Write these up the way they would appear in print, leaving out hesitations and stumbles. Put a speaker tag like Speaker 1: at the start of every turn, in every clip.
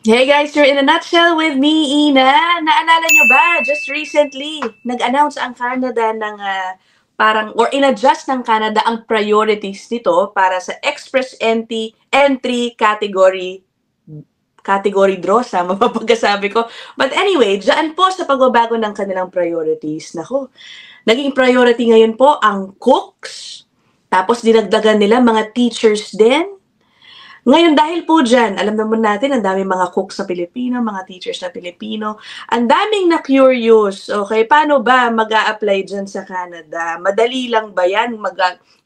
Speaker 1: Hey guys, you're in a nutshell with me, Ina. Naalala nyo ba, just recently, nag-announce ang Canada ng or in-adjust ng Canada ang priorities nito para sa express entry category draw, sama pa pagkasabi ko. But anyway, dyan po sa pagbabago ng kanilang priorities, nako, naging priority ngayon po ang cooks, tapos dinagdagan nila mga teachers din. Ngayon dahil po diyan, alam naman natin ang daming mga cooks na Pilipino, mga teachers na Pilipino, ang daming na-curious, okay, paano ba mag-a-apply diyan sa Canada? Madali lang ba 'yan?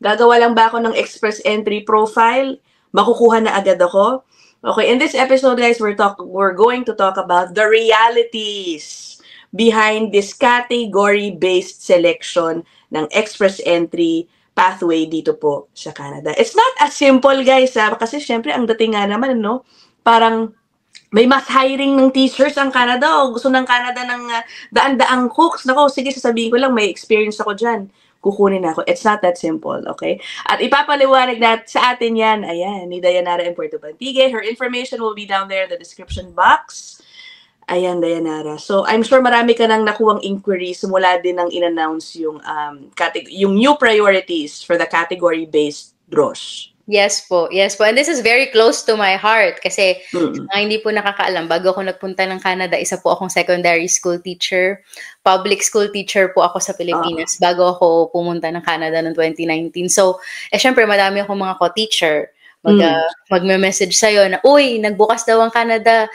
Speaker 1: Gagawa lang ba ako ng express entry profile? Makukuha na agad ako? Okay, in this episode guys, we're going to talk about the realities behind this category-based selection ng express entry pathway dito po sa Canada. It's not as simple, guys, kasi syempre ang dating nga naman, no, parang may mass hiring ng teachers ang Canada o gusto ng Canada ng daan-daang cooks. Nako, sige, sasabihin ko lang, may experience ako dyan. Kukunin ako. It's not that simple, okay? At ipapaliwanag sa atin yan, ayan, ni Dayanara M. Puerto Bantigue. Her information will be down there in the description box. Ayan, Dayanara. So, I'm sure marami ka nang nakuwang inquiries simula din nang in-announce yung new priorities for the category-based draws.
Speaker 2: Yes po. And this is very close to my heart kasi hindi po nakakaalam, bago ako nagpunta ng Canada, isa po akong secondary school teacher. Public school teacher po ako sa Pilipinas bago ako pumunta ng Canada noong 2019. So, syempre, madami akong mga co-teacher. Magme-message sa'yo na, uy, nagbukas daw ang Canada,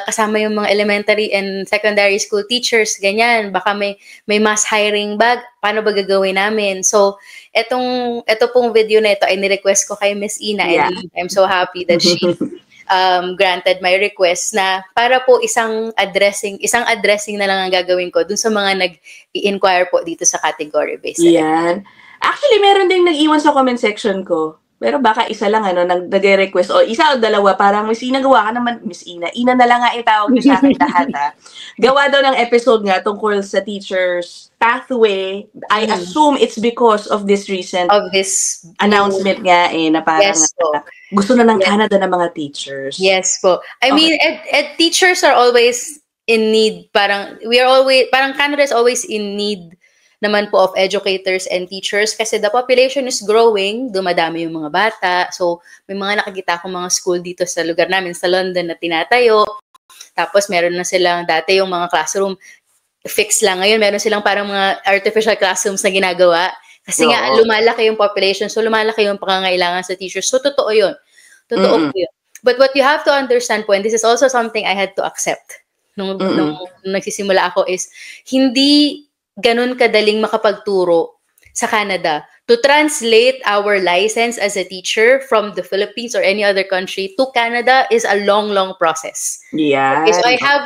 Speaker 2: kasama yung mga elementary and secondary school teachers, ganyan, baka may mass hiring bag, paano ba gagawin namin? So, ito pong video na ito ay ni-request ko kay Miss Ina, and I'm so happy that she granted my request na para po isang addressing na lang ang gagawin ko dun sa mga nag-i-inquire po dito sa category-based.
Speaker 1: Yan. Actually, meron ding nag-iwan sa comment section ko. Pero baka isa lang, nag-request. O isa o dalawa, parang Miss Ina, gawa ka naman, Miss Ina. Ina na lang nga itawag niyo sa akin lahat, ha. Gawa daw ng episode nga tungkol sa teachers pathway. I assume it's because of this recent announcement nga na parang gusto na ng Canada ng mga teachers.
Speaker 2: Yes po. I mean, teachers are always in need. Parang Canada is always in need naman po of educators and teachers kasi the population is growing, dumadami yung mga bata. So, may mga nakikita akong mga school dito sa lugar namin, sa London na tinatayo. Tapos, meron na silang dati yung mga classroom fixed lang. Ngayon, meron silang parang mga artificial classrooms na ginagawa. Kasi nga, lumalaki yung population. So, lumalaki yung pangangailangan sa teachers. So, totoo yun. Totoo po yun. But what you have to understand po, and this is also something I had to accept nung nagsisimula ako, is hindi ganun kadaling makapagturo sa Canada. To translate our license as a teacher from the Philippines or any other country to Canada is a long, long process.
Speaker 1: Yeah.
Speaker 2: Okay, so I have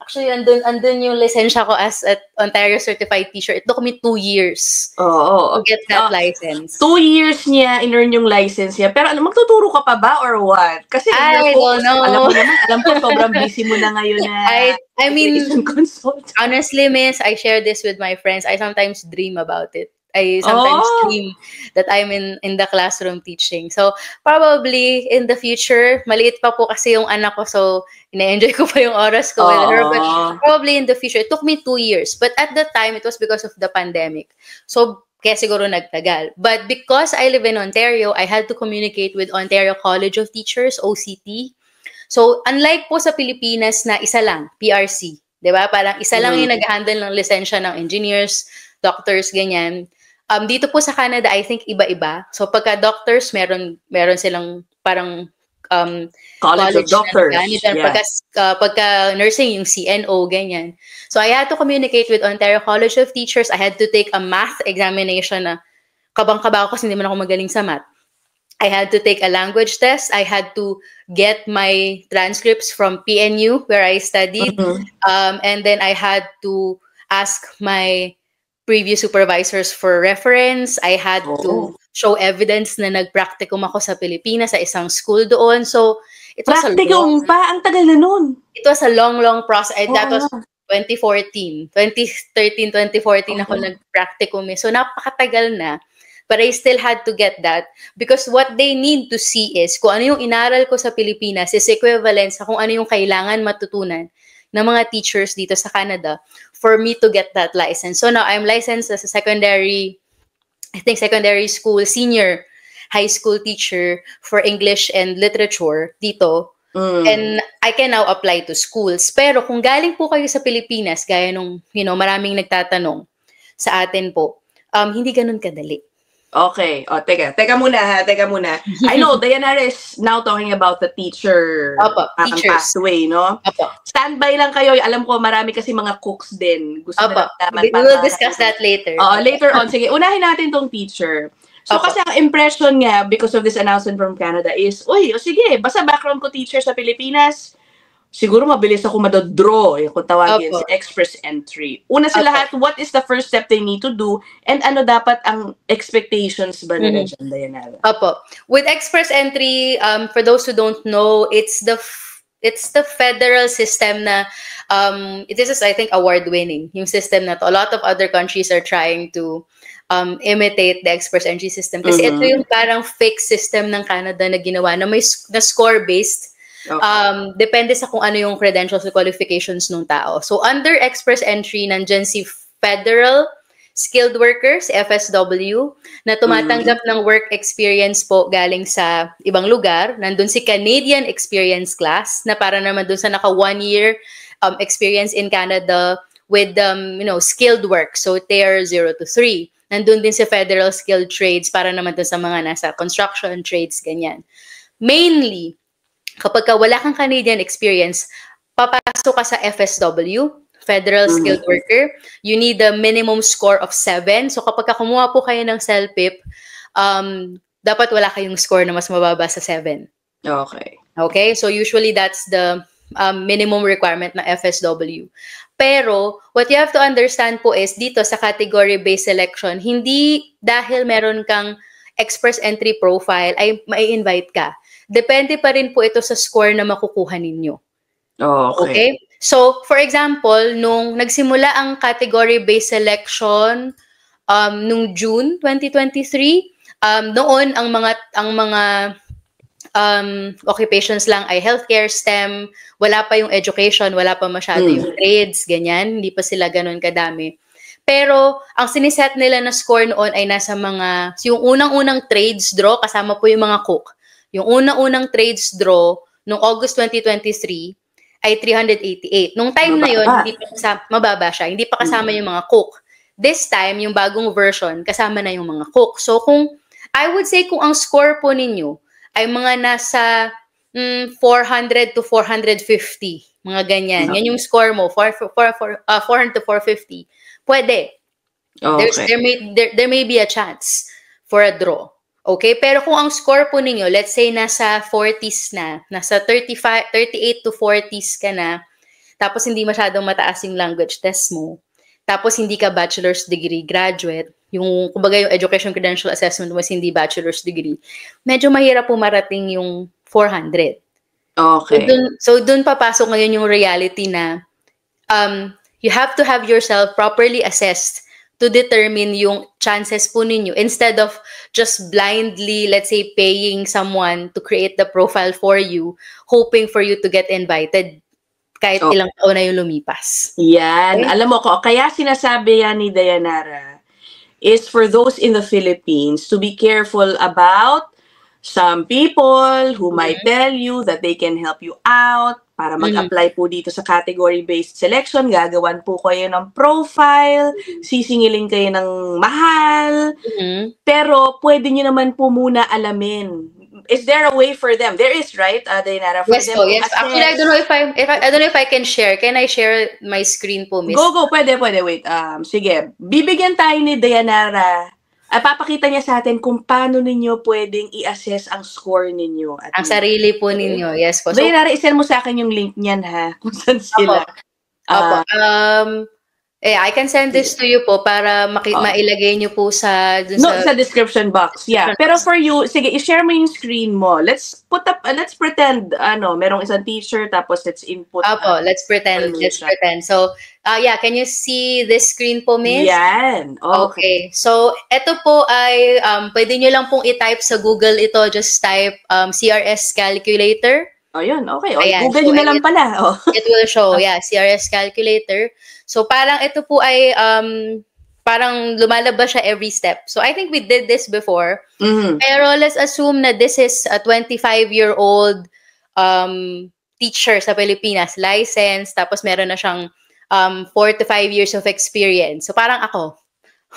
Speaker 2: actually, andun yung lisensya ko as an Ontario Certified Teacher. It took me 2 years to get that license.
Speaker 1: 2 years niya in-earn yung license niya. Pero magtuturo ka pa ba or what? Kasi
Speaker 2: I don't know.
Speaker 1: Alam ko sobrang busy mo na ngayon na
Speaker 2: I mean, honestly, miss, I share this with my friends. I sometimes dream about it. I sometimes dream that I'm in the classroom teaching. So, probably in the future, maliit pa po kasi yung anak ko, so ina-enjoy ko pa yung oras ko with her. But probably in the future, it took me 2 years. But at the time, it was because of the pandemic. So, kaya siguro nagtagal. But because I live in Ontario, I had to communicate with Ontario College of Teachers, OCT. So, unlike po sa Pilipinas na isa lang, PRC, di ba? Parang isa lang yung nag-handle ng lisensya ng engineers, doctors, ganyan. Dito po sa Canada, I think iba-iba. So, pagka doctors, meron silang parang
Speaker 1: College of Doctors.
Speaker 2: Pagka nursing, yung CNO, ganyan. So, I had to communicate with Ontario College of Teachers. I had to take a math examination na kabang-kaba ako kasi hindi man ako magaling sa math. I had to take a language test. I had to get my transcripts from PNU, where I studied. And then I had to ask my previous supervisors for reference. I had to show evidence na nag-practicum ako sa Pilipinas, sa isang school doon. So, it was
Speaker 1: practicum pa? Ang tagal na nun.
Speaker 2: It was a long, long process. That was 2014. 2013, 2014 ako nag-practicum. So, napakatagal na. But I still had to get that because what they need to see is kung ano yung inaral ko sa Pilipinas is equivalent sa kung ano yung kailangan matutunan ng mga teachers dito sa Canada for me to get that license. So now I'm licensed as a secondary school, senior high school teacher for English and literature dito. And I can now apply to schools. Pero kung galing po kayo sa Pilipinas, gaya nung, maraming nagtatanong sa atin po, hindi ganun kadali.
Speaker 1: Okay. Teka muna ha. I know Dayanara is now talking about the teacher pathway, no?
Speaker 2: Opo.
Speaker 1: Standby lang kayo. Alam ko marami kasi mga cooks din. Gusto nila
Speaker 2: We will discuss that later.
Speaker 1: Later on. Sige, unahin natin tong teacher. So kasi ang impression nga because of this announcement from Canada is, sige, basta background ko teacher sa Pilipinas, siguro mabilis ako madadraw, kung tawagin, si express entry. Una sa lahat, what is the first step they need to do and ano dapat ang expectations ba nila dyan, Dayanara?
Speaker 2: With express entry, for those who don't know, it's the federal system na this is, I think, award-winning, yung system na to. A lot of other countries are trying to imitate the express entry system. Kasi ito yung parang fixed system ng Canada na ginawa na may score-based. Depende sa kung ano yung credentials or qualifications ng tao. So, under express entry, nandyan si Federal Skilled Workers, FSW, na tumatanggap ng work experience po galing sa ibang lugar. Nandun si Canadian Experience Class, na para naman dun sa naka 1 year experience in Canada with, skilled work. So, tier 0 to 3. Nandun din si Federal Skilled Trades para naman dun sa mga nasa construction trades, ganyan. Mainly, kapag wala kang Canadian experience, papasok ka sa FSW, Federal Skilled Worker. You need a minimum score of 7. So kapag kumuha po kayo ng CELPIP, dapat wala kayong score na mas mababa sa 7. Okay? So usually that's the minimum requirement na FSW. Pero what you have to understand po is dito sa category-based selection, hindi dahil meron kang express entry profile ay mai-invite ka. Depende pa rin po ito sa score na makukuha ninyo. Okay? So, for example, nung nagsimula ang category-based selection nung June 2023, noon ang mga occupations lang ay healthcare, STEM, wala pa yung education, wala pa masyado yung trades, ganyan, hindi pa sila ganun kadami. Pero, ang siniset nila na score noon ay nasa yung unang-unang trades draw, kasama po yung mga cook. Yung unang-unang trades draw, noong August 2023, ay 388. Nung time na yun, mababa siya, hindi pa kasama yung mga cook. This time, yung bagong version, kasama na yung mga cook. So, I would say kung ang score po ninyo ay mga nasa 400 to 450, mga ganyan. Yan yung score mo, 400 to 450. Pwede. There may be a chance for a draw. Okay? Pero kung ang score po ninyo, let's say nasa 40s na, nasa 38 to 40s ka na, tapos hindi masyadong mataas yung language test mo, tapos hindi ka bachelor's degree graduate, kumbaga yung education credential assessment was hindi bachelor's degree, medyo mahirap po marating yung 400.
Speaker 1: Okay.
Speaker 2: So dun papasok ngayon yung reality na you have to have yourself properly assessed to determine yung chances po ninyo instead of just blindly, let's say, paying someone to create the profile for you, hoping for you to get invited kahit ilang taon na yung lumipas.
Speaker 1: Yan. Okay? Alam mo ko, kaya sinasabi yan ni Dayanara is for those in the Philippines to be careful about some people who might tell you that they can help you out para mag-apply po dito sa category-based selection. Gagawan po kayo ng profile, sisingilin kayo ng mahal, pero pwede nyo naman po muna alamin. Is there a way for them? There is, right, Dayanara?
Speaker 2: Yes po, yes. Actually, I don't know if I can share. Can I share my screen po, Miss?
Speaker 1: Go. Pwede. Wait. Sige. Bibigyan tayo ni Dayanara. Papakita niya sa atin kung paano ninyo pwedeng i-assess ang score ninyo.
Speaker 2: Ang sarili po ninyo. Yes po.
Speaker 1: Dayanara, isend mo sa akin yung link niyan, ha? Kung saan sila.
Speaker 2: Opo. I can send this to you po para mailagay niyo po sa
Speaker 1: sa description box. Yeah. Pero for you, sige, i-share mo yung screen mo. Let's pretend merong isang teacher tapos let's input.
Speaker 2: Let's pretend. So, can you see this screen po, Miss?
Speaker 1: Yan.
Speaker 2: Okay. So, ito po ay pwede niyo lang pong i-type sa Google ito. Just type CRS calculator.
Speaker 1: Ayun, okay. Google nyo na lang pala.
Speaker 2: It will show, CRS calculator. So, parang ito po ay, parang lumalabas siya every step. So, I think we did this before. Pero let's assume na this is a 25-year-old teacher sa Pilipinas, licensed, tapos meron na siyang 4 to 5 years of experience. So, parang ako.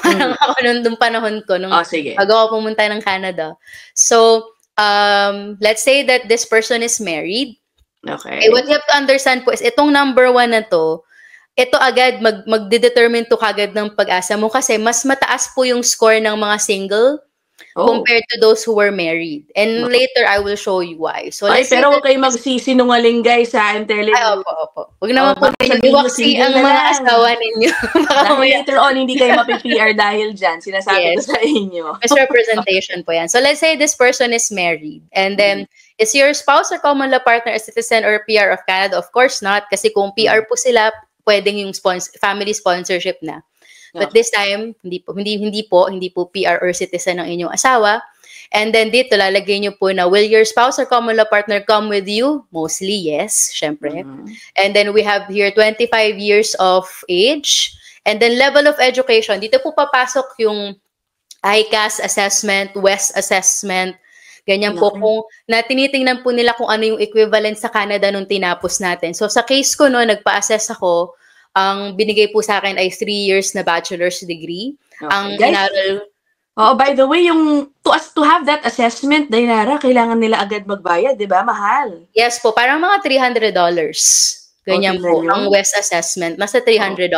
Speaker 2: Parang ako nung panahon ko, bago ako pumunta ng Canada. So, let's say that this person is married.
Speaker 1: Okay.
Speaker 2: What you have to understand po is itong number 1 na to, ito agad magde-determine to kagad ng pag-asa mo kasi mas mataas po yung score ng mga single compared to those who were married. And later, I will show you why. So,
Speaker 1: pero huwag kayo magsisinungaling, guys, I'm telling you.
Speaker 2: Opo. Huwag naman po kayo iwaksi ang mga asawa ninyo.
Speaker 1: Later on, hindi kayo mapi-PR dahil dyan. Sinasabi ko sa inyo.
Speaker 2: Misrepresentation po yan. So, let's say this person is married. And then, is your spouse or common law partner a citizen or PR of Canada? Of course not. Kasi kung PR po sila, pwedeng yung family sponsorship na. But this time, hindi po PR or citizen ng inyong asawa. And then dito, lalagay nyo po na, will your spouse or common law partner come with you? Mostly, yes, syempre. And then we have here 25 years of age. And then level of education. Dito po papasok yung ICAS assessment, WES assessment, ganyan po kung tinitingnan po nila kung ano yung equivalent sa Canada nung tinapos natin. So sa case ko nagpa-assess ako, ang binigay po sa akin ay 3 years na bachelor's degree. Ang inaral...
Speaker 1: by the way, yung to have that assessment, Dainara, kailangan nila agad magbayad, di ba? Mahal.
Speaker 2: Yes po, parang mga $300. Ganyan po, ang WES assessment. Nasa $300.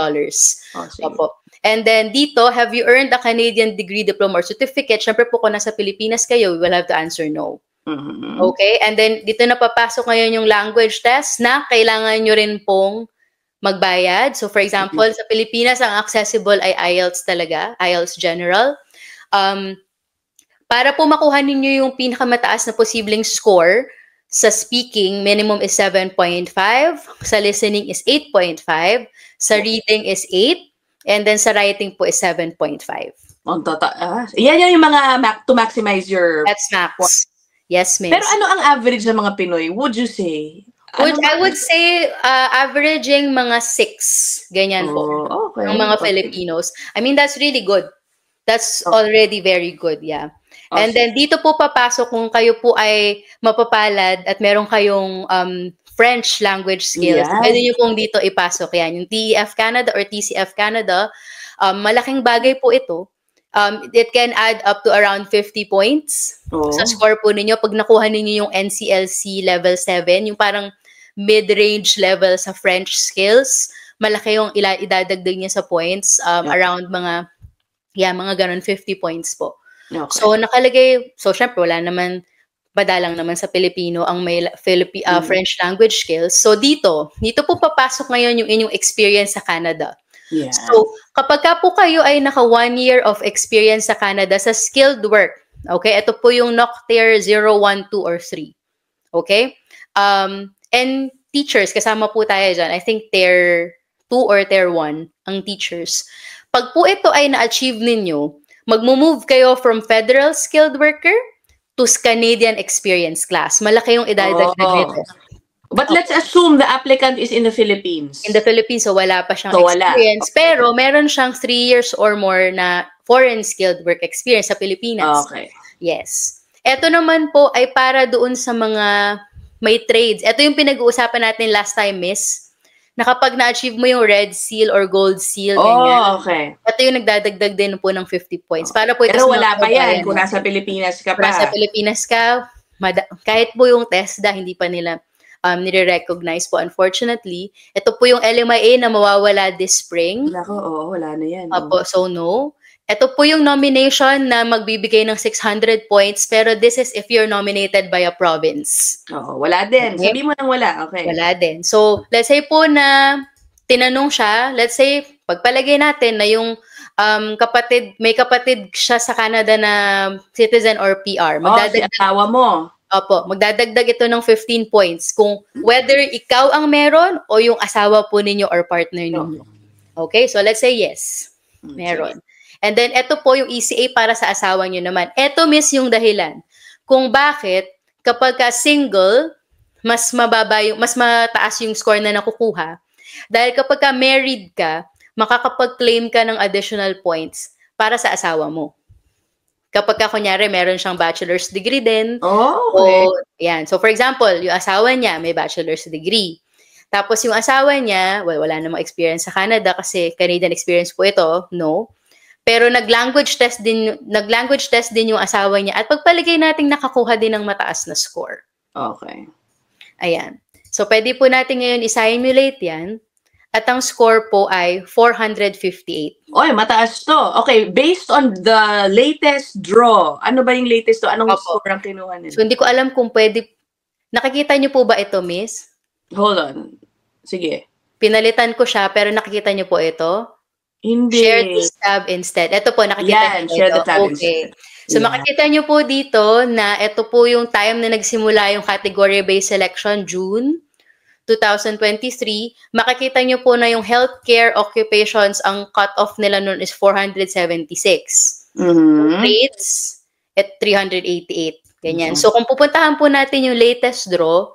Speaker 2: Opo. And then dito, have you earned a Canadian degree, diploma, or certificate? Siyempre po kung nasa Pilipinas kayo, we will have to answer no. Okay? And then dito na papasok ngayon yung language test na kailangan nyo rin pong magbayad. So for example, sa Pilipinas, ang accessible ay IELTS talaga, IELTS General. Para po makuha ninyo yung pinakamataas na posibleng score, sa speaking, minimum is 7.5. Sa listening is 8.5. Sa reading is 8. And then sa writing po is 7.5.
Speaker 1: Yan yung mga to maximize your...
Speaker 2: That's max. Yes, miss.
Speaker 1: Pero ano ang average ng mga Pinoy? Would you say?
Speaker 2: I would say averaging mga 6. Ganyan po.
Speaker 1: Okay.
Speaker 2: Ng mga Filipinos. I mean, that's really good. That's already very good, yeah. And then dito po papasok kung kayo po ay mapapalad at meron kayong French language skills. Pwede nyo pong dito ipasok yan. Yung TEF Canada or TCF Canada, malaking bagay po ito. It can add up to around 50 points sa score po ninyo. Pag nakuha ninyo yung NCLC level 7, yung parang mid-range level sa French skills, malaki yung idadagdag niya sa points. Around mga ganun 50 points po. So nakalagay, syempre wala naman, madalang naman sa Pilipino ang may French language skills. So dito po papasok ngayon yung inyong experience sa Canada. So kapag po kayo ay naka 1 year of experience sa Canada sa skilled work, okay, ito po yung NOC-Tier 0, 1, 2, or 3. Okay? And teachers, kasama po tayo dyan. I think Tier 2 or Tier 1 ang teachers. Pag po ito ay na-achieve ninyo, mag-move kayo from federal skilled worker to Canadian experience class. Malaki yung idadagdag nito.
Speaker 1: But let's assume the applicant is in the Philippines.
Speaker 2: In the Philippines, so wala pa siyang experience. Okay. Pero meron siyang 3 years or more na foreign skilled work experience sa Pilipinas.
Speaker 1: Okay.
Speaker 2: Yes. Ito naman po ay para doon sa mga may trades. Ito yung pinag-uusapan natin last time, Miss. Na kapag na-achieve mo yung red seal or gold seal, ganyan.
Speaker 1: Okay.
Speaker 2: Ito yung nagdadagdag din po ng 50 points. Para po
Speaker 1: pero wala pa yan kung nasa Pilipinas ka pa.
Speaker 2: Kung nasa Pilipinas ka, kahit po yung TESDA, hindi pa nila nire-recognize po, unfortunately. Ito po yung LMIA na mawawala this spring.
Speaker 1: Wala na yan.
Speaker 2: So no. Ito po yung nomination na magbibigay ng 600 points, pero this is if you're nominated by a province.
Speaker 1: Wala din. Okay. Sabi mo nang wala. Okay.
Speaker 2: Wala din. So, let's say po na tinanong siya, let's say pagpalagay natin na yung may kapatid siya sa Canada na citizen or PR.
Speaker 1: Si asawa mo.
Speaker 2: Opo, magdadagdag ito ng 15 points kung whether ikaw ang meron o yung asawa po ninyo or partner ninyo. Okay, so let's say yes, meron. And then ito po yung ECA para sa asawa nyo naman. Ito miss yung dahilan kung bakit kapag ka single, mas mataas yung score na nakukuha. Dahil kapag ka married ka, makakapag-claim ka ng additional points para sa asawa mo. Kapag ka, kunyari, meron siyang bachelor's degree din.
Speaker 1: Okay.
Speaker 2: Yan. So, for example, yung asawa niya may bachelor's degree. Tapos, yung asawa niya, wala namang experience sa Canada kasi Canadian experience po ito, no. Pero nag-language test din yung asawa niya at pagpaligay nating nakakuha din ng mataas na score.
Speaker 1: Okay.
Speaker 2: Ayan. So, pwede po natin ngayon i-simulate yan. At ang score po ay 458.
Speaker 1: Oy, mataas to. Okay, based on the latest draw, ano ba yung latest to? Anong score ang kinuha nila?
Speaker 2: So, hindi ko alam kung pwede. Nakikita niyo po ba ito, miss?
Speaker 1: Hold on. Sige.
Speaker 2: Pinalitan ko siya, pero nakikita niyo po ito?
Speaker 1: Hindi.
Speaker 2: Share this tab instead. Ito po, nakikita niyo
Speaker 1: share the tab
Speaker 2: okay.
Speaker 1: instead.
Speaker 2: So, makikita niyo po dito na ito po yung time na nagsimula yung category-based selection, June 2023, makikita nyo po na yung healthcare occupations, ang cut-off nila nun is 476. Trades at 388. Ganyan. So, kung pupuntahan po natin yung latest draw,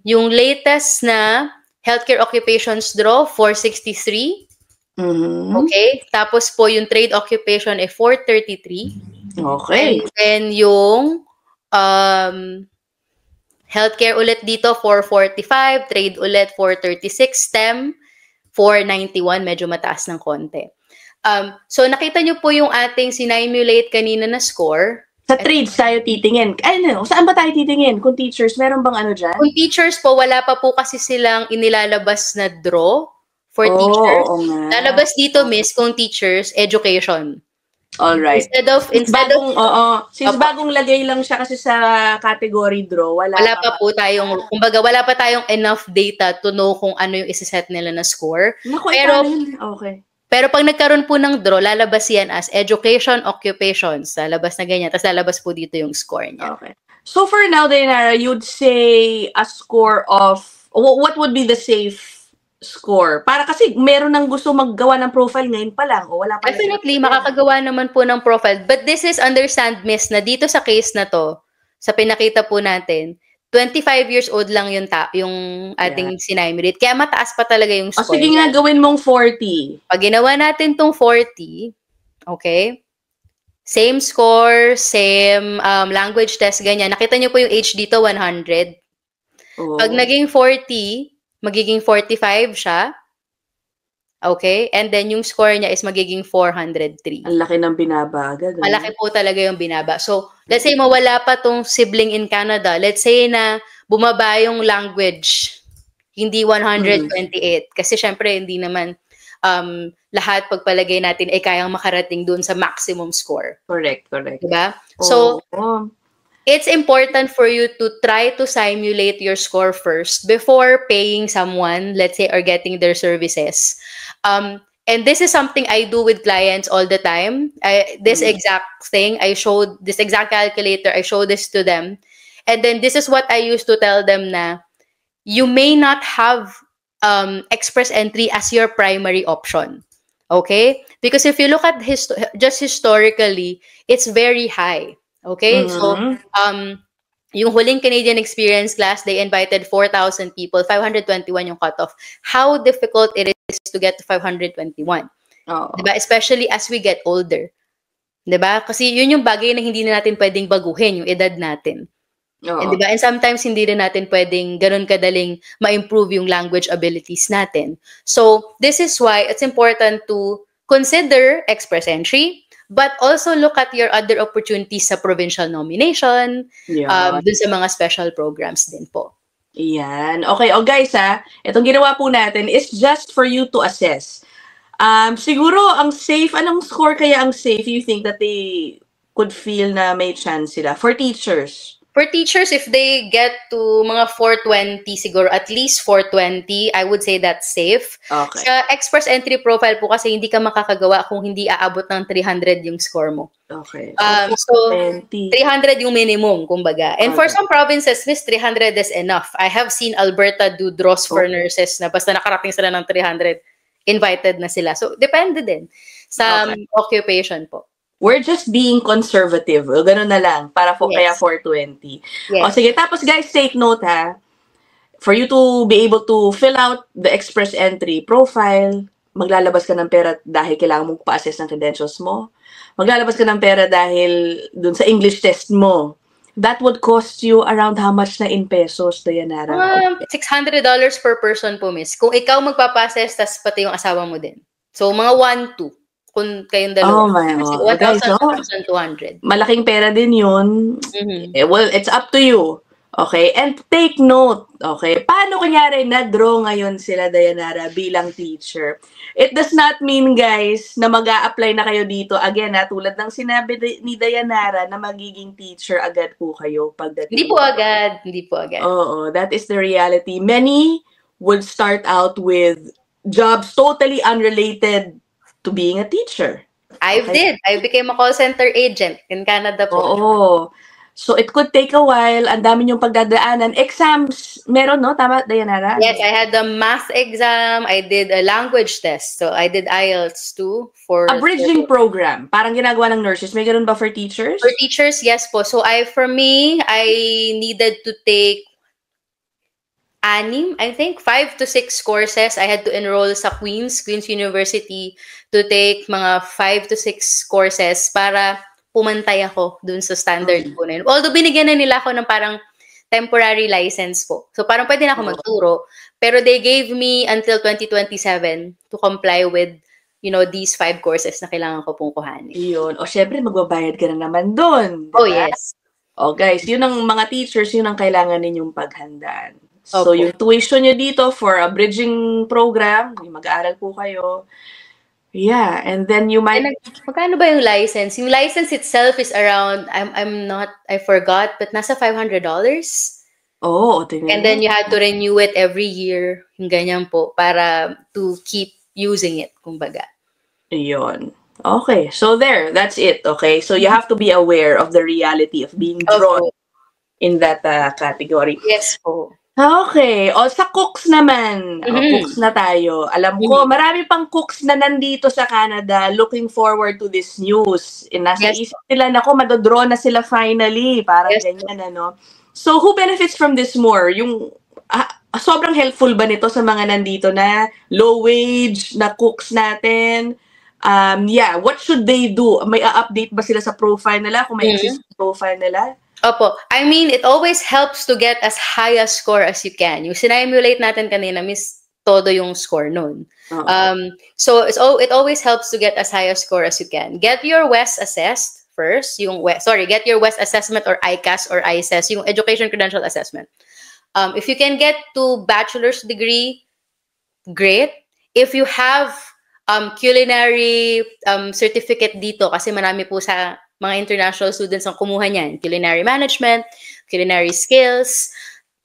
Speaker 2: yung latest na healthcare occupations draw, 463. Okay? Tapos po, yung trade occupation ay 433.
Speaker 1: Okay.
Speaker 2: And then, yung healthcare ulit dito, 445. Trade ulit, 436. STEM, 491. Medyo mataas ng konti. So, nakita nyo po yung ating sinimulate kanina na score.
Speaker 1: Sa trades tayo titingin. Saan ba tayo titingin? Kung teachers, meron bang ano dyan?
Speaker 2: Kung teachers po, wala pa po kasi silang inilalabas na draw for teachers.
Speaker 1: Oo nga.
Speaker 2: Lalabas dito, miss, kung teachers, education.
Speaker 1: Alright. Since
Speaker 2: Opo.
Speaker 1: bagong lagay lang siya kasi sa category draw, wala
Speaker 2: pa po tayong, kumbaga, wala pa tayong enough data to know kung ano yung isiset nila na score.
Speaker 1: Naku, okay.
Speaker 2: Pero pag nagkaroon po ng draw, lalabas yan as education occupations. Lalabas na ganyan. Tapos lalabas po dito yung score niya.
Speaker 1: Okay. So for now, Dayanara, you'd say a score of, what would be the safe score? Para kasi meron nang gusto maggawa ng profile ngayon pa lang o wala pa.
Speaker 2: Definitely, makakagawa naman po ng profile. But this is understand, miss, na dito sa case na to, sa pinakita po natin, 25 years old lang yung ating sinimulate. Kaya mataas pa talaga yung score.
Speaker 1: Sige nga, gawin mong 40.
Speaker 2: Pag ginawa natin tong 40, okay, same score, same language test, ganyan. Nakita niyo po yung age dito, 100. Pag naging 40, magiging 45 siya. Okay? And then, yung score niya is magiging 403.
Speaker 1: Ang laki ng binaba agad.
Speaker 2: Malaki po talaga yung binaba. So, let's say mawala pa tong sibling in Canada. Let's say na bumaba yung language. Hindi 128. Kasi syempre, hindi naman lahat pagpalagay natin ay kayang makarating dun sa maximum score.
Speaker 1: Correct.
Speaker 2: Diba? So, it's important for you to try to simulate your score first before paying someone, let's say, or getting their services. And this is something I do with clients all the time. This exact thing, this exact calculator, I show this to them. And then this is what I used to tell them na you may not have express entry as your primary option. Okay? Because if you look at just historically, it's very high. Okay? So, yung huling Canadian experience class, they invited 4,000 people, 521 yung cutoff. How difficult it is to get to 521. Diba? Especially as we get older. Diba? Kasi yun yung bagay na hindi na natin pwedeng baguhin, yung edad natin. And, diba? And sometimes hindi rin natin pwedeng ganun kadaling ma-improve yung language abilities natin. So, this is why it's important to consider express entry, but also look at your other opportunities sa provincial nomination, dun sa mga special programs din po.
Speaker 1: Yan. Okay, guys itong ginawa po natin is just for you to assess. Siguro ang safe, anong score kaya ang safe you think that they could feel na may chance sila? For teachers.
Speaker 2: For teachers, if they get to mga 420 siguro, at least 420, I would say that's safe.
Speaker 1: Okay.
Speaker 2: Sa express entry profile po kasi hindi ka makakagawa kung hindi aabot ng 300 yung score mo.
Speaker 1: Okay.
Speaker 2: So
Speaker 1: 20.
Speaker 2: 300 yung minimum, kumbaga. And for
Speaker 1: Okay.
Speaker 2: some provinces, Miss, 300 is enough. I have seen Alberta do draws for nurses na basta nakarating sila ng 300, invited na sila. So, depende din sa occupation po.
Speaker 1: We're just being conservative. O, ganun na lang. Para kaya
Speaker 2: Yes.
Speaker 1: 420.
Speaker 2: Yes.
Speaker 1: O, sige. Tapos, guys, take note, ha. For you to be able to fill out the express entry profile, maglalabas ka ng pera dahil kailangan mong pa-assess ng credentials mo. Maglalabas ka ng pera dahil dun sa English test mo. That would cost you around how much na in pesos, Dayanara?
Speaker 2: $600 per person po, Miss. Kung ikaw magpapa-assess, tas pati yung asawa mo din. So, mga 1-2. Kung kayong dalawa.
Speaker 1: Oh my God.
Speaker 2: 1,000, 1,200.
Speaker 1: Malaking pera din yun.
Speaker 2: Mhm.
Speaker 1: Well, it's up to you. Okay? And take note. Okay? Paano kunyari na-draw ngayon sila, Dayanara, bilang teacher? It does not mean, guys, na mag-a-apply na kayo dito. Again, tulad ng sinabi ni Dayanara na magiging teacher agad po kayo pagdating.
Speaker 2: Hindi po agad. Hindi po agad.
Speaker 1: Oo, that is the reality. Many would start out with jobs totally unrelated to being a teacher.
Speaker 2: I did. I became a call center agent in Canada po.
Speaker 1: Oo. So, it could take a while. Ang dami niyong pagdadaanan. Exams, meron, no? Tama, Dayanara?
Speaker 2: Yes, I had the math exam. I did a language test. So, I did IELTS too.
Speaker 1: A bridging program. Parang ginagawa ng nurses. May ganun ba for teachers?
Speaker 2: For teachers, yes po. So, for me, I needed to take I think 5 to 6 courses. I had to enroll sa Queen's University to take mga 5 to 6 courses para pumantay ako dun sa standard po na yun. Although binigyan na nila ako ng parang temporary license po. So parang pwede na ako magturo. Pero they gave me until 2027 to comply with, these 5 courses na kailangan ko pong kuhanin.
Speaker 1: Yun. O syempre, magbabayad ka na naman dun.
Speaker 2: Oh, yes.
Speaker 1: O guys, yun ang mga teachers, yun ang kailangan ninyong paghandaan. So,
Speaker 2: Opo.
Speaker 1: yung tuition nyo dito for a bridging program, mag-aaral po kayo. Yeah, and then you might...
Speaker 2: Magkano ba yung license? Yung license itself is around, I forgot, but nasa $500.
Speaker 1: Oh, tingnan.
Speaker 2: And then you had to renew it every year, yung ganyan po, para to keep using it, kumbaga.
Speaker 1: Yun. Okay, so that's it, okay? So you have to be aware of the reality of being drawn in that category.
Speaker 2: Yes po.
Speaker 1: Okay. O, sa cooks naman. Cooks na tayo. Alam ko, marami pang cooks na nandito sa Canada looking forward to this news. Nasa isip nila, nako, madodraw na sila finally. Parang ganyan, ano. So, who benefits from this more? Yung, sobrang helpful ba nito sa mga nandito na low wage na cooks natin? What should they do? May update ba sila sa profile nila? Kung may existing profile nila?
Speaker 2: Opo. I mean, it always helps to get as high a score as you can. Yung sinimulate natin kanina, Miss, todo yung score nun. So it always helps to get as high a score as you can. Get your WES assessed first. Get your WES assessment or ICAS or ICES, yung Education Credential Assessment. If you can get to bachelor's degree, great. If you have culinary certificate dito, kasi marami po sa mga international students ang kumuha niyan. Culinary management, culinary skills,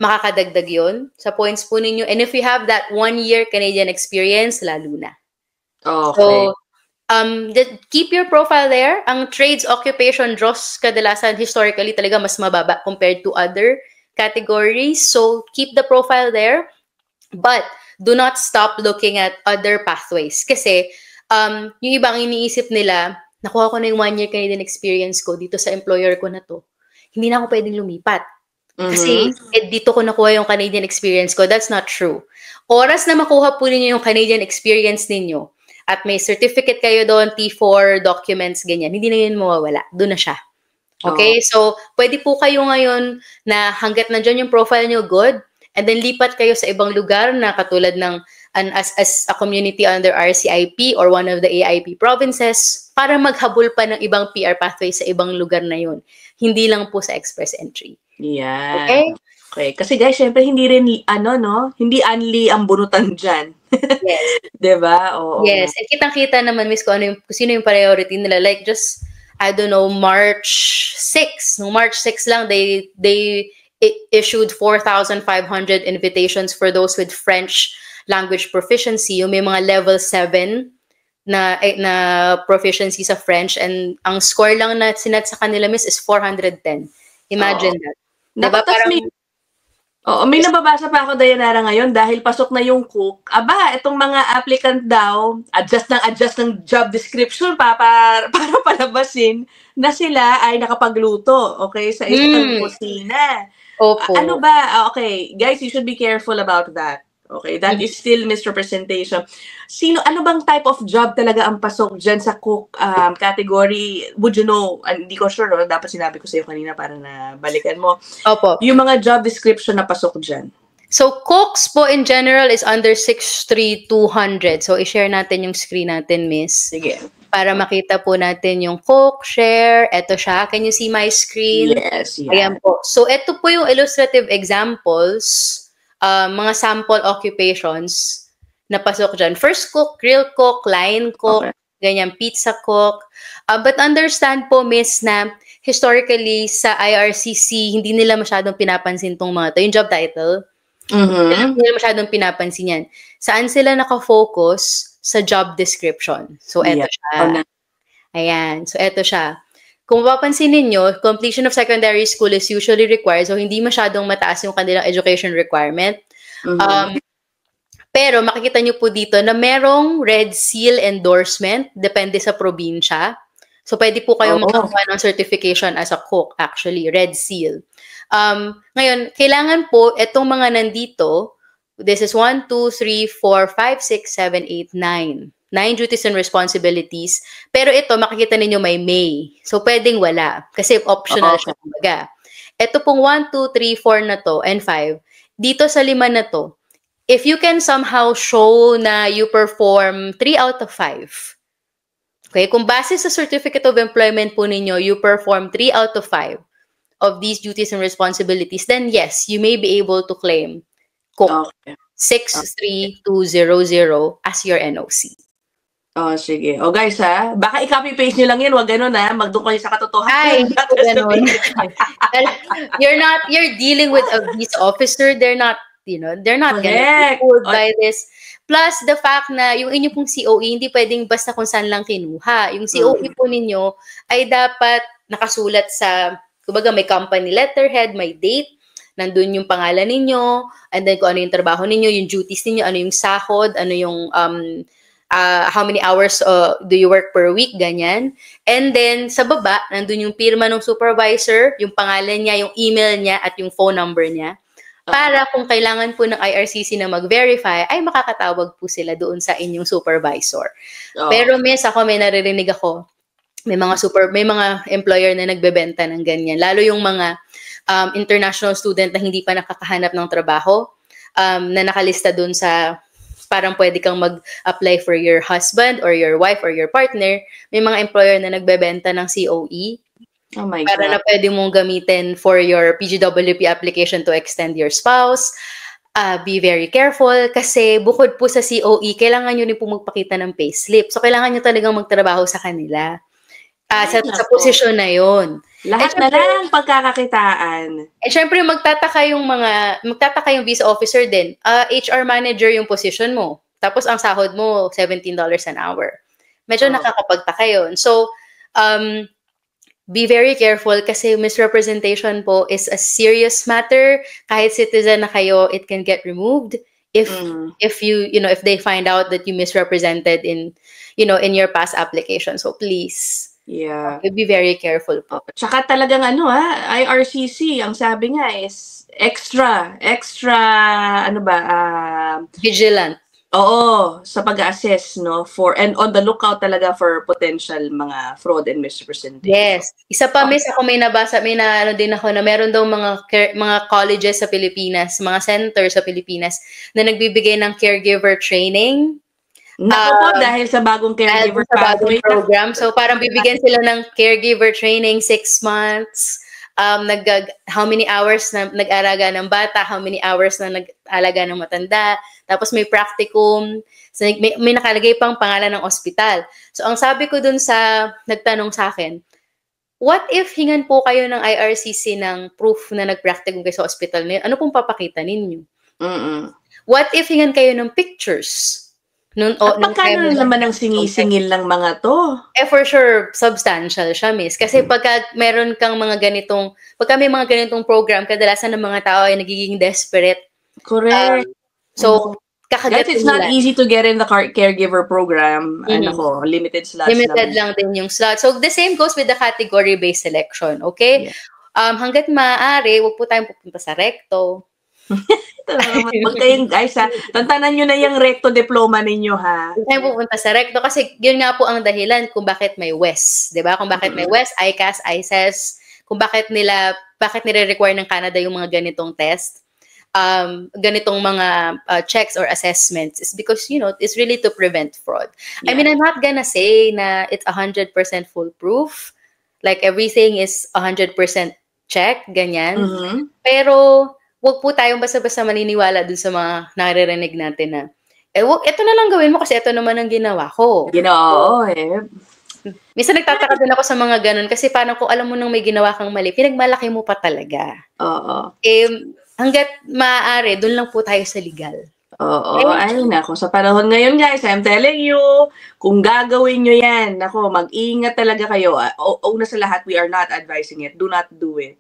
Speaker 2: makakadagdag yun sa points po ninyo. And if you have that 1-year Canadian experience, lalo na.
Speaker 1: Okay.
Speaker 2: So, keep your profile there. Ang trades, occupation, draws kadalasan historically talaga mas mababa compared to other categories. So, keep the profile there. But, do not stop looking at other pathways. Kasi, yung ibang iniisip nila, nakuha ko na yung 1-year Canadian experience ko dito sa employer ko na to. Hindi na ako pwedeng lumipat. Kasi dito ko nakuha yung Canadian experience ko. That's not true. Oras na makuha po ninyo yung Canadian experience ninyo at may certificate kayo doon, T4, documents, ganyan, hindi na yun mawawala. Doon na siya. Okay? So, pwede po kayo ngayon na hanggat nandyan yung profile nyo, good. And then lipat kayo sa ibang lugar na katulad ng as a community under RCIP or one of the AIP provinces para maghabol pa ng ibang PR pathway sa ibang lugar na yun. Hindi lang po sa express entry.
Speaker 1: Yeah.
Speaker 2: Okay?
Speaker 1: Kasi guys, syempre hindi rin, hindi only ang bunutan dyan.
Speaker 2: Yes.
Speaker 1: Diba? Oo.
Speaker 2: Yes. And kitang-kita naman, Miss, kung sino yung priority nila. Like, just I don't know, March 6. No, March 6 lang, they issued 4,500 invitations for those with French language proficiency. Yung may mga level 7 na proficiency sa French, and ang score lang na sinet sa kanila, miss, is 410. Imagine that. Diba?
Speaker 1: May nababasa pa ako, Dayanara, ngayon dahil pasok na yung cook. Aba, itong mga applicant daw, adjust ng job description para palabasin na sila ay nakapagluto, okay, sa isang kusina.
Speaker 2: Opo.
Speaker 1: Ano ba? Okay, guys, you should be careful about that. Okay, that is still misrepresentation. Ano bang type of job talaga ang pasok dyan sa cook category? Would you know? Hindi ko sure, no? Dapat sinabi ko sa'yo kanina para na balikan mo.
Speaker 2: Opo.
Speaker 1: Yung mga job description na pasok dyan.
Speaker 2: So, cooks po in general is under 63200. So, i-share natin yung screen natin, miss.
Speaker 1: Sige.
Speaker 2: Para makita po natin yung cook, share. Ito siya. Can you see my screen?
Speaker 1: Yes, yeah.
Speaker 2: Ayan po. So, ito po yung illustrative examples, mga sample occupations na pasok dyan. First cook, grill cook, line cook, ganyan, pizza cook. But understand po, miss, na historically sa IRCC, hindi nila masyadong pinapansin tong mga to. Yung job title, hindi nila masyadong pinapansin yan. Saan sila nakafocus? Sa job description. So, eto siya. Ayan. So, eto siya. Kung mapapansin ninyo, completion of secondary school is usually required. So, hindi masyadong mataas yung kanilang education requirement. Pero, makikita nyo po dito na merong Red Seal endorsement. Depende sa probinsya. So, pwede po kayong makakuha ng certification as a cook, actually. Red Seal. Ngayon, kailangan po, etong mga nandito, this is 1, 2, 3, 4, 5, 6, 7, 8, 9. 9 duties and responsibilities. Pero ito, makikita ninyo may. So, pwedeng wala. Kasi optional siya. Kumbaga. Ito pong 1, 2, 3, 4 na to, and 5. Dito sa 5 na to, if you can somehow show na you perform 3 out of 5. Okay? Kung base sa Certificate of Employment po ninyo, you perform 3 out of 5 of these duties and responsibilities, then yes, you may be able to claim cook 63200 as your NOC.
Speaker 1: Sige. Guys, baka i-copy-paste nyo lang yan. Huwag ganun, magdoon kayo sa katotohanan.
Speaker 2: You're dealing with a visa officer. They're not gonna be fooled by this. Plus, the fact na yung inyo pong COE, hindi pwedeng basta kung saan lang kinuha. Yung COE po ninyo ay dapat nakasulat sa, kumbaga may company letterhead, may date, nandun yung pangalan ninyo, and then kung ano yung trabaho ninyo, yung duties ninyo, ano yung sahod, ano yung how many hours do you work per week, ganyan. And then, sa baba, nandun yung pirma ng supervisor, yung pangalan niya, yung email niya, at yung phone number niya. Para kung kailangan po ng IRCC na mag-verify, ay makakatawag po sila doon sa inyong supervisor. Pero miss, may naririnig ako, may mga employer na nagbebenta ng ganyan. Lalo yung mga international student na hindi pa nakakahanap ng trabaho, na nakalista doon sa parang pwede kang mag-apply for your husband or your wife or your partner. May mga employer na nagbebenta ng COE.
Speaker 1: Oh my
Speaker 2: para
Speaker 1: God.
Speaker 2: Na pwede mong gamitin for your PGWP application to extend your spouse. Be very careful kasi bukod po sa COE, kailangan nyo rin po magpakita ng payslip. So, kailangan nyo talagang magtrabaho sa kanila. Sa posisyon na yon.
Speaker 1: Lahat na lang pagkakakitaan.
Speaker 2: And syempre, magtataka yung visa officer din. HR manager yung position mo. Tapos, ang sahod mo, $17 an hour. Medyo nakakapagtaka yun. So, be very careful kasi misrepresentation po is a serious matter. Kahit citizen na kayo, it can get removed if if they find out that you misrepresented in your past application. So please, be very careful po.
Speaker 1: Tsaka talagang IRCC, ang sabi nga is extra
Speaker 2: vigilant.
Speaker 1: Oo, sa pag-assess, and on the lookout talaga for potential mga fraud and misrepresentation.
Speaker 2: Yes. Isa pa, miss, ako may nabasa, din ako na meron daw mga colleges sa Pilipinas, mga centers sa Pilipinas na nagbibigay ng caregiver training.
Speaker 1: Naku po, dahil sa bagong caregiver pathway
Speaker 2: program. So, parang bibigyan sila ng caregiver training 6 months. How many hours na nag-alaga ng bata, how many hours na nag-alaga ng matanda. Tapos may practicum. So, may nakalagay pang pangalan ng ospital. So, ang sabi ko dun sa nagtanong sa akin, what if hingan po kayo ng IRCC ng proof na nag-practicum kayo sa hospital na yun? Ano pong papakita ninyo?
Speaker 1: Mm.
Speaker 2: What if hingan kayo ng pictures?
Speaker 1: At magkano naman ang sinisingil ng mga to?
Speaker 2: For sure, substantial siya, miss. Kasi pagka meron kang pagka may mga ganitong program, kadalasan ng mga tao ay nagiging desperate.
Speaker 1: Correct.
Speaker 2: So, kakagat
Speaker 1: Guys, it's not easy to get in the caregiver program. Limited slots
Speaker 2: Limited lang din yung slot. So, the same goes with the category-based selection, okay?
Speaker 1: Yeah.
Speaker 2: Hanggat maaari, huwag po tayong pupunta sa recto.
Speaker 1: Huwag kayong, guys, ha. Tantanan nyo na yung recto diploma ninyo, ha.
Speaker 2: Huwag tayong pupunta sa recto kasi yun nga po ang dahilan kung bakit may WES. Diba? Kung bakit may WES, ICAS, ICES, kung bakit nire-require ng Canada yung mga ganitong test. Ganitong mga checks or assessments is because, it's really to prevent fraud. Yeah. I mean, I'm not gonna say na it's 100% foolproof. Like, everything is 100% check, ganyan. Pero, wag po tayong basta-basta maniniwala dun sa mga naririnig natin na, ito na lang gawin mo kasi ito naman ang ginawa ko. Minsan nagtataka din ako sa mga ganun kasi parang kung alam mo nang may ginawa kang mali, pinagmalaki mo pa talaga.
Speaker 1: Oo.
Speaker 2: Hanggat maaari, dun lang po tayo sa legal.
Speaker 1: Oo. Ay, nako. Sa panahon ngayon, guys, I'm telling you, kung gagawin nyo yan, nako, mag-ingat talaga kayo. Una sa lahat, we are not advising it. Do not do it.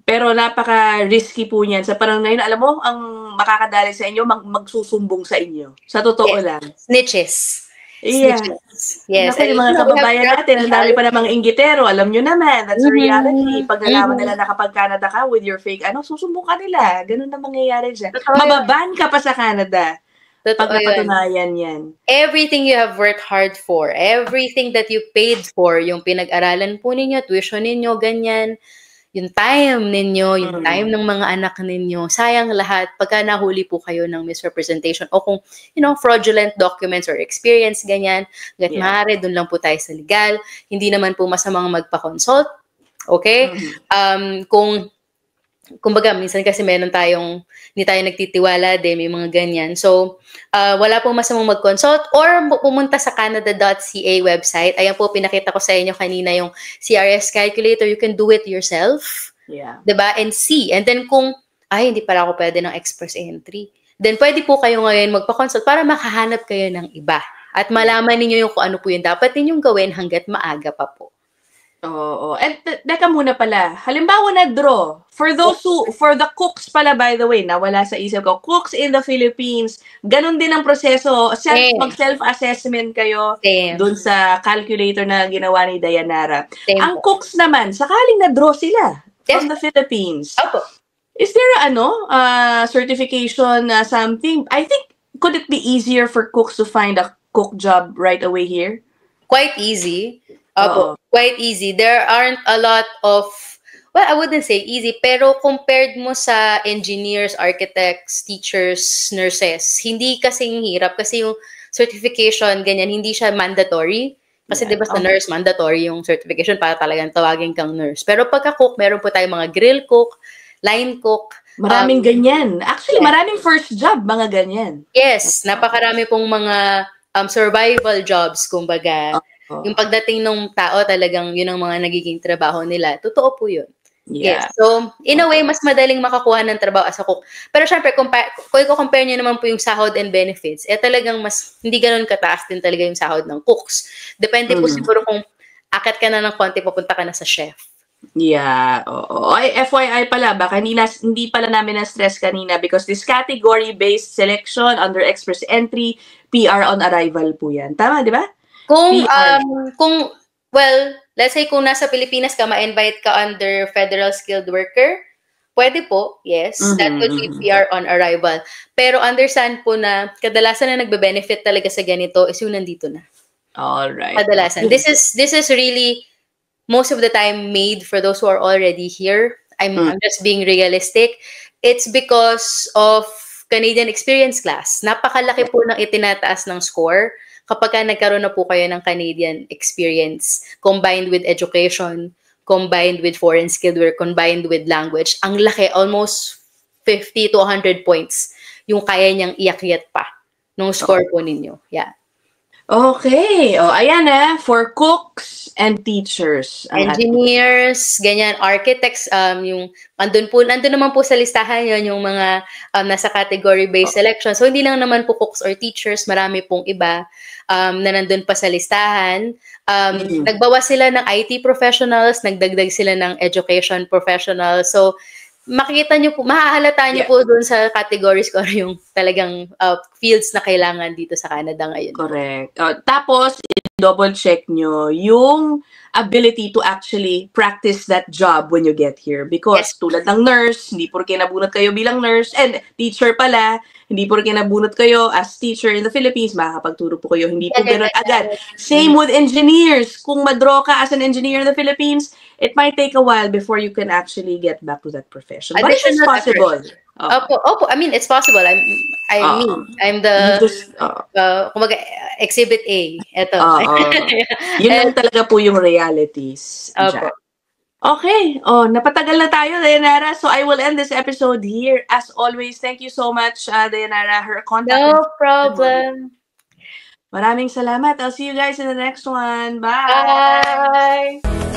Speaker 1: Pero napaka-risky po niyan. Sa panahon ngayon, alam mo, ang makakadali sa inyo, magsusumbong sa inyo. Sa totoo lang.
Speaker 2: Snitches.
Speaker 1: Yeah. Yes. Naku, yung mga kababayan natin, ang dami pa namang inggitero. Alam nyo naman, that's the reality. Pag nalaman nila na kapag Canada ka with your fake, susumbong ka nila. Ganun na mangyayari dyan. Mababan ka pa sa Canada. Pag napatunayan yan.
Speaker 2: Everything you have worked hard for, everything that you paid for, yung pinag-aralan po ninyo, tuition ninyo, ganyan, yung time ninyo, yung time ng mga anak ninyo, sayang lahat pagka nahuli po kayo ng misrepresentation o kung, fraudulent documents or experience, ganyan. Hanggat maaari, dun lang po tayo sa legal. Hindi naman po masamang magpa-consult. Okay? Kumbaga, minsan kasi hindi tayo nagtitiwala din, may mga ganyan. So, wala pong masamang mag-consult or pumunta sa canada.ca website. Ayan po, pinakita ko sa inyo kanina yung CRS calculator. You can do it yourself.
Speaker 1: Yeah.
Speaker 2: Diba? And see. And then kung, hindi pala ako pwede ng express entry. Then pwede po kayo ngayon magpa-consult para makahanap kayo ng iba. At malaman ninyo yung kung ano po yung dapat ninyong gawin hanggat maaga pa po.
Speaker 1: Oo. And teka muna pala, halimbawa na draw. For the cooks pala, by the way, nawala sa isip ko, cooks in the Philippines, ganun din ang proseso. Mag-self-assessment kayo dun sa calculator na ginawa ni Dayanara. Ang cooks naman, sakaling na-draw sila from the Philippines.
Speaker 2: Opo.
Speaker 1: Is there certification something? I think, could it be easier for cooks to find a cook job right away here?
Speaker 2: Quite easy. Quite easy. There aren't a lot of, I wouldn't say easy, pero compared mo sa engineers, architects, teachers, nurses, hindi kasing hirap kasi yung certification, ganyan, hindi siya mandatory. Kasi di ba sa nurse, mandatory yung certification para talagang tawagin kang nurse. Pero pagka-cook, meron po tayong mga grill cook, line cook.
Speaker 1: Maraming ganyan. Actually, maraming first job, mga ganyan.
Speaker 2: Yes, napakarami pong mga survival jobs, kumbaga. Yung pagdating ng tao, talagang yun ang mga nagiging trabaho nila. Totoo po yun.
Speaker 1: Yeah.
Speaker 2: Yes. So, in a way, mas madaling makakuha ng trabaho as a cook. Pero syempre, kung i-compare nyo naman po yung sahod and benefits, talagang hindi ganun kataas din talaga yung sahod ng cooks. Depende po siguro kung akat ka na ng konti, papunta ka na sa chef.
Speaker 1: Yeah. FYI pala, baka hindi pala namin na-stress kanina because this category-based selection under express entry, PR on arrival po yan. Tama, di ba?
Speaker 2: Let's say kung nasa Pilipinas ka, ma-invite ka under federal skilled worker, pwede po, yes, that would be PR on arrival. Pero understand po na kadalasan na nagbe-benefit talaga sa ganito is yung nandito na.
Speaker 1: Alright.
Speaker 2: Kadalasan. This is really most of the time made for those who are already here. I'm just being realistic. It's because of Canadian Experience Class. Napakalaki po ng itinataas ng score kapag nagkaroon na po kayo ng Canadian experience combined with education, combined with foreign skilled work, combined with language. Ang laki, almost 50 to 100 points yung kaya niyang iakyat pa nung score po ninyo. Yeah.
Speaker 1: Okay. O, ayan for cooks and teachers. Ang
Speaker 2: Engineers, ganyan, architects, yung nandun naman po sa listahan yon yung mga nasa category-based selection. So, hindi lang naman po cooks or teachers, marami pong iba na nandun pa sa listahan. Nagbawas sila ng IT professionals, nagdagdag sila ng education professionals. So, makikita nyo po, mahahalata nyo po dun sa categories ko yung talagang fields na kailangan dito sa Canada ngayon.
Speaker 1: Correct. Tapos, double check nyo yung ability to actually practice that job when you get here. Because tulad ng nurse, hindi porke nabunot kayo bilang nurse, and teacher pala, hindi porke nabunot kayo as teacher in the Philippines, makakapagturo po kayo. Hindi po ganun agad. Same with engineers. Kung madraw ka as an engineer in the Philippines, it might take a while before you can actually get back to that profession. But it is possible.
Speaker 2: Opo. I mean, it's possible. I'm the kumaga, exhibit A. Ito.
Speaker 1: Yun lang talaga po yung realities.
Speaker 2: Opo.
Speaker 1: Okay. Napatagal na tayo, Dayanara. So I will end this episode here. As always, thank you so much, Dayanara. Her contact.
Speaker 2: No problem.
Speaker 1: Maraming salamat. I'll see you guys in the next one. Bye.
Speaker 2: Bye.